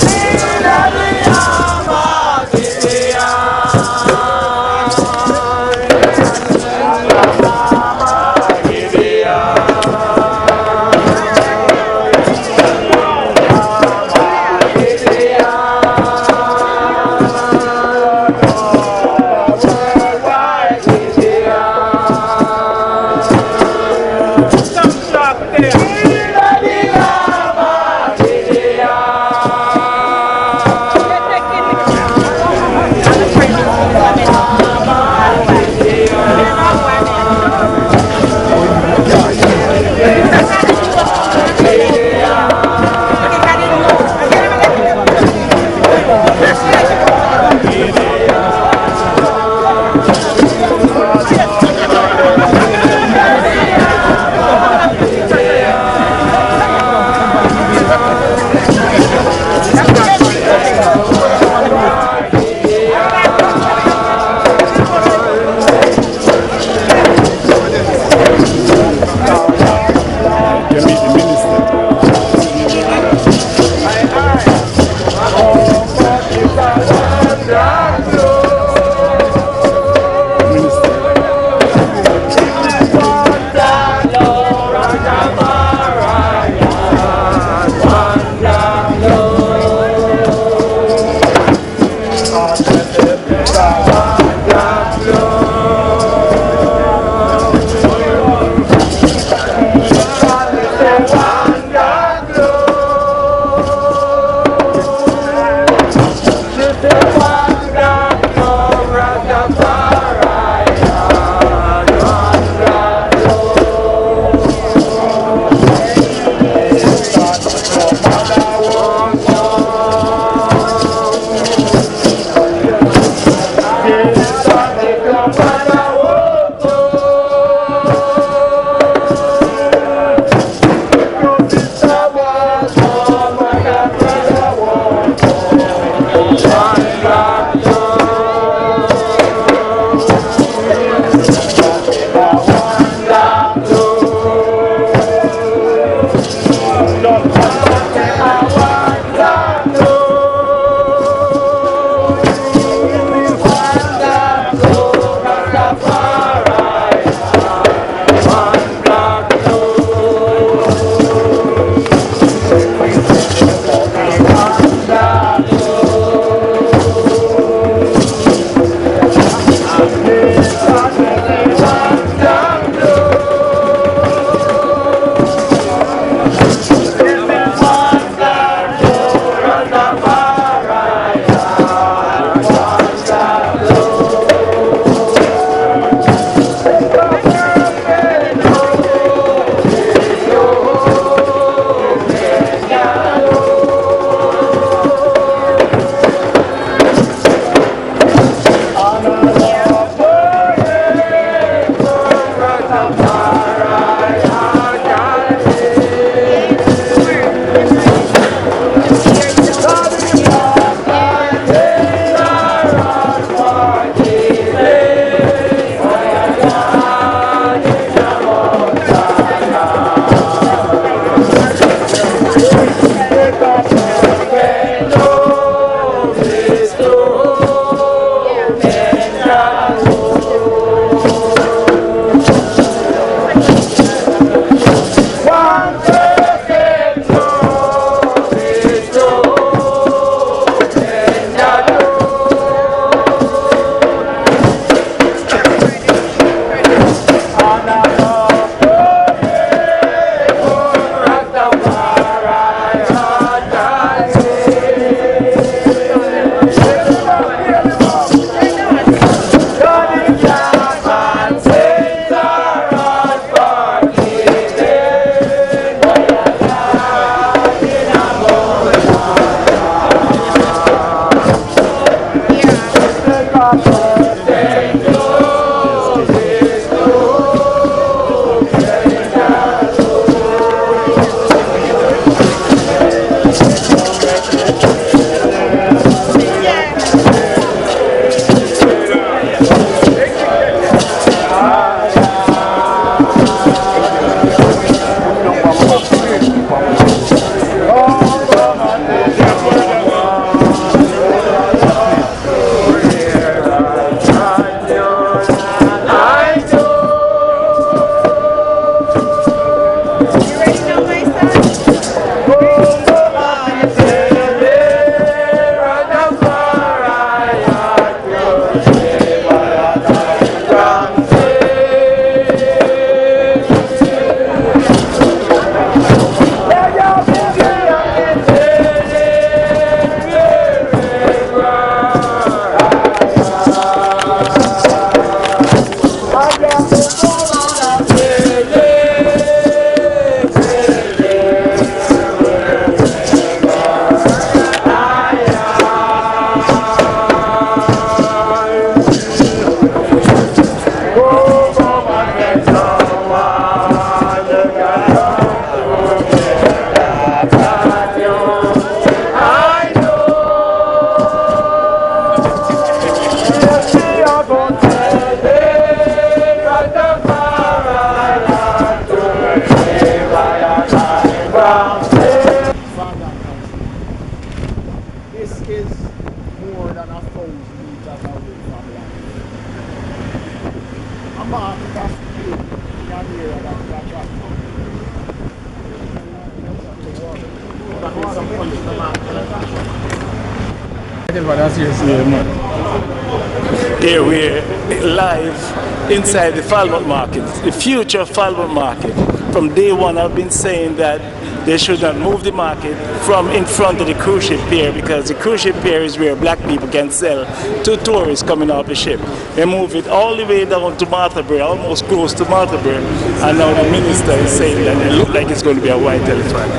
Here we're live inside the Falmouth market, the future Falmouth market. From day one I've been saying that they should not move the market from in front of the cruise ship pier, because the cruise ship pier is where black people can sell to tourists coming off the ship. They move it all the way down to Marthabury, almost close to Marthabury, and now the minister is saying that it looks like it's going to be a white elephant.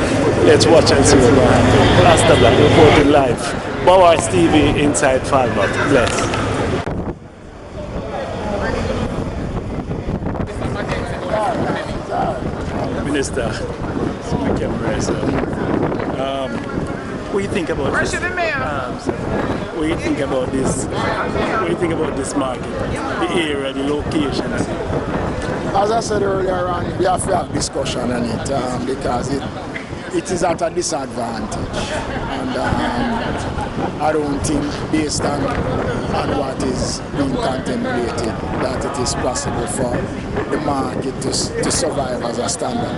Let's watch and see what's going to happen. Astor reporting live. Bowers TV inside Falmouth. Bless. Minister, what do you think about this? What do you think about this? What do you think about this market? The area, the location? As I said earlier on, we have to have discussion on it because it is at a disadvantage, and I don't think, based on what is being contemplated, that it is possible for the market to survive as a standard.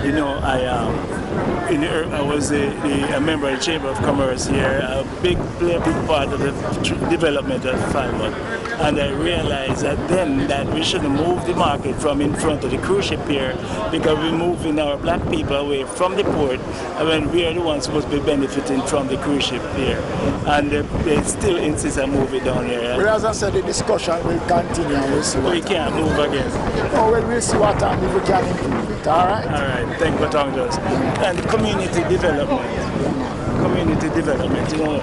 You know, I was a member of the Chamber of Commerce here, a big part of the development of Falmouth, and I realized that we shouldn't move the market from in front of the cruise ship pier, because we're moving our black people away from the port, and when we are the ones supposed to be benefiting from the cruise ship pier, and they still insist on moving down here. Well, as I said, the discussion will continue, and we'll see what we can't move again. Oh, well, we'll see what time we can improve it, all right? All right, thank you for talking to us. And community development, you know,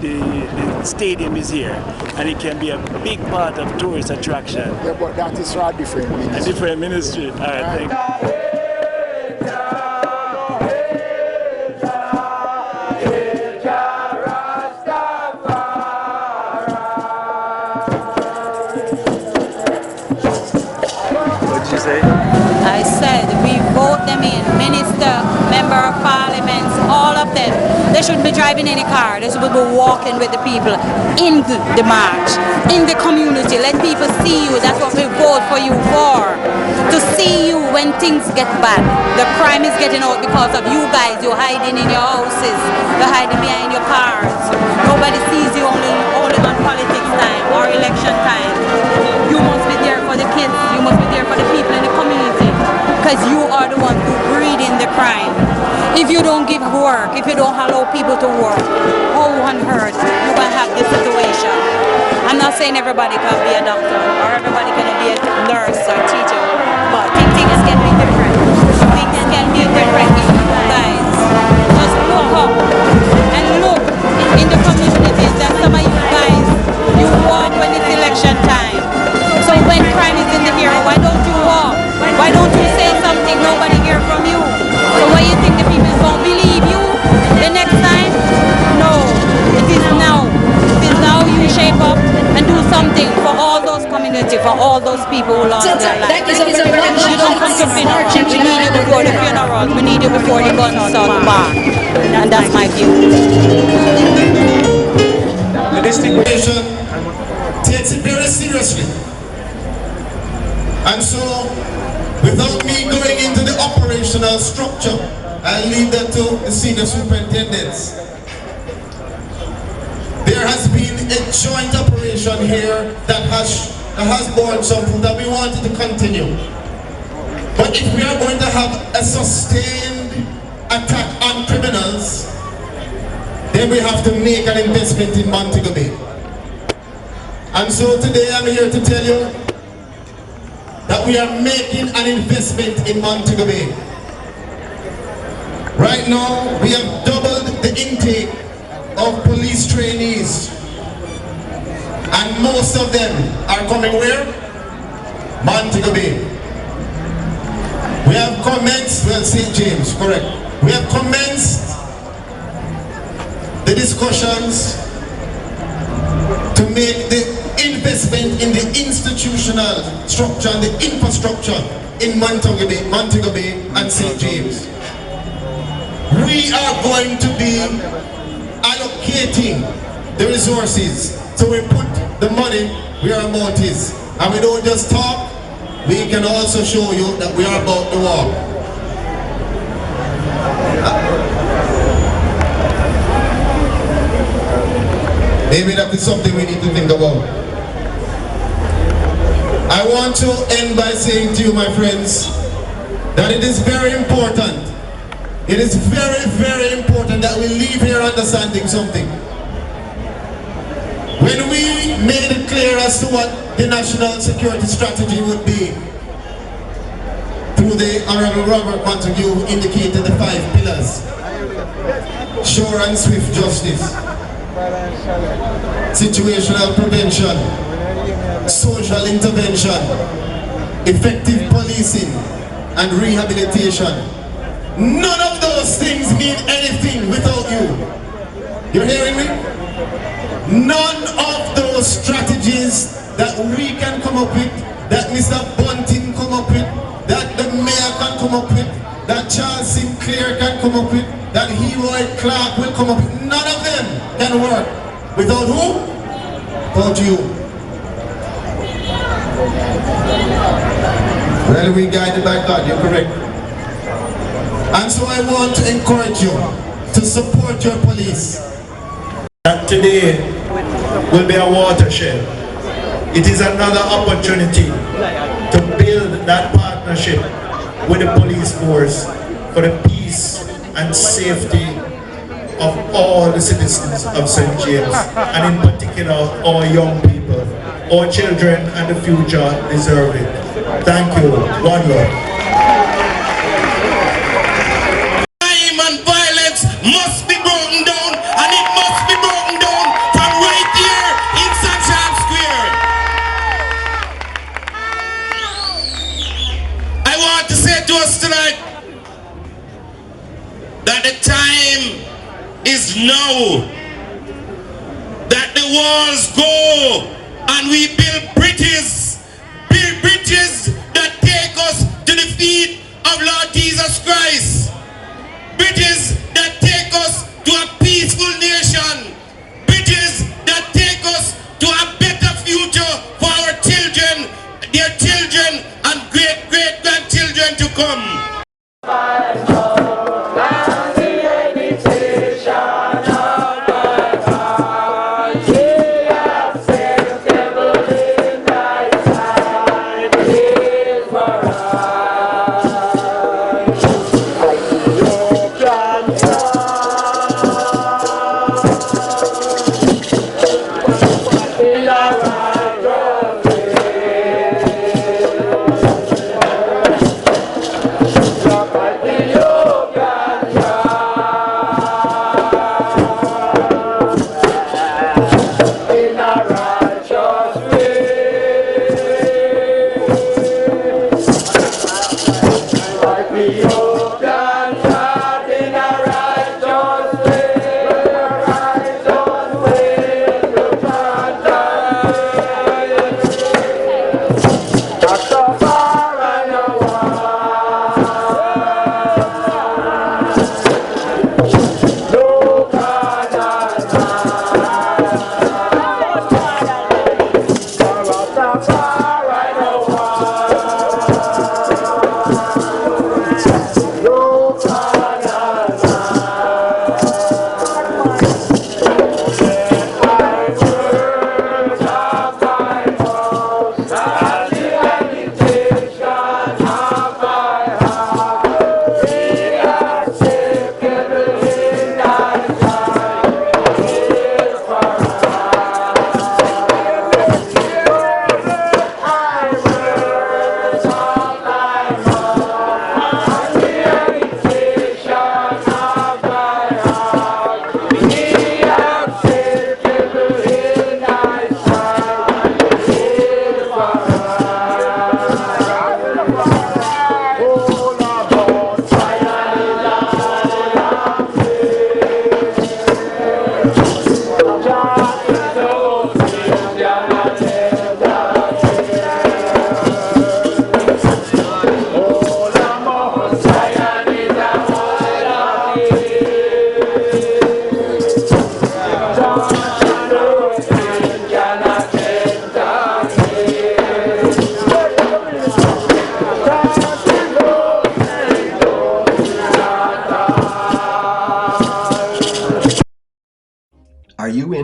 the stadium is here, and it can be a big part of tourist attraction. Yeah, but that is for a different ministry. A different ministry. All right, thank you. I said we vote them in, minister, member of parliaments, all of them. They shouldn't be driving any car. They should be walking with the people in the march, in the community. Let people see you. That's what we vote for you for. To see you when things get bad. The crime is getting out because of you guys. You're hiding in your houses. You're hiding behind your cars. Nobody sees you only on politics time or election time. You must be there for the kids. You must be there for the people in the community, because you are the one who breed in the crime. If you don't give work, if you don't allow people to work, how on earth you can have this situation? I'm not saying everybody can be a doctor or everybody can be a nurse or teacher, but things can be different. Things can be different, guys. Just look up and look in the communities that some of you guys, you walk when it's election time. So when crime is in the hero, why don't you walk? Why don't you say something? Nobody hear from you. So why you think the people won't believe you the next time? No, it is now. It is now you shape up and do something for all those community, for all those people who lost their lives. Thank you so much. You don't come to funeral. We need you before the funeral. We need you before the guns start back. And that's my view. The distinguished takes it very seriously. And so, without me going into the operational structure, I'll leave that to the senior superintendents. There has been a joint operation here that has borne some fruit, and we want it to continue. But if we are going to have a sustained attack on criminals, then we have to make an investment in Montego Bay. And so today I'm here to tell you that we are making an investment in Montego Bay. Right now, we have doubled the intake of police trainees. And most of them are coming where? Montego Bay. We have commenced, well, St. James, correct. We have commenced the discussions to make the investment in the institutional structure and the infrastructure in Montego Bay and St. James. We are going to be allocating the resources, so we put the money where our mouth is. And we don't just talk, we can also show you that we are about to walk. Maybe that is something we need to think about. I want to end by saying to you, my friends, that it is very important. It is very, very important that we leave here understanding something. When we made it clear as to what the national security strategy would be, through the Honorable Robert Montague who indicated the 5 pillars: sure and swift justice, situational prevention, social intervention, effective policing, and rehabilitation. None of those things mean anything without you. You're hearing me? None of those strategies that we can come up with, that Mr. Bunting come up with, that the mayor can come up with, that Charles Sinclair can come up with, that Heroy Clark will come up with, none of them can work without who? Without you. Well, we guided by God, you're correct. And so I want to encourage you to support your police. That today will be a watershed. It is another opportunity to build that partnership with the police force for the peace and safety of all the citizens of St. James, and in particular our young people. Our children and the future deserve it. Thank you. One love. Must be broken down, and it must be broken down from right here in St. James Square. I want to say to us tonight that the time is now, that the walls go and we build bridges that take us to the feet of Lord Jesus Christ. Bridges that take us to a peaceful nation. Bridges that take us to a better future for our children, their children, and great-great-grandchildren to come.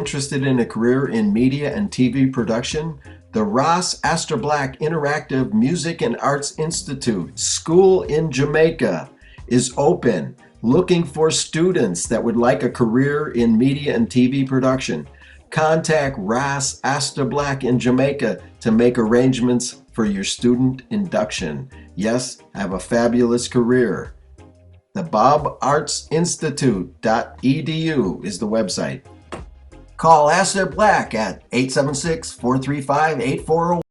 interested in a career in media and TV production? The Ross Astor Black Interactive Music and Arts Institute School in Jamaica is open, looking for students that would like a career in media and TV production. Contact Ross Astor Black in Jamaica to make arrangements for your student induction. Yes, have a fabulous career. The bobartsinstitute.edu is the website. Call Astor Black at 876-435-8401.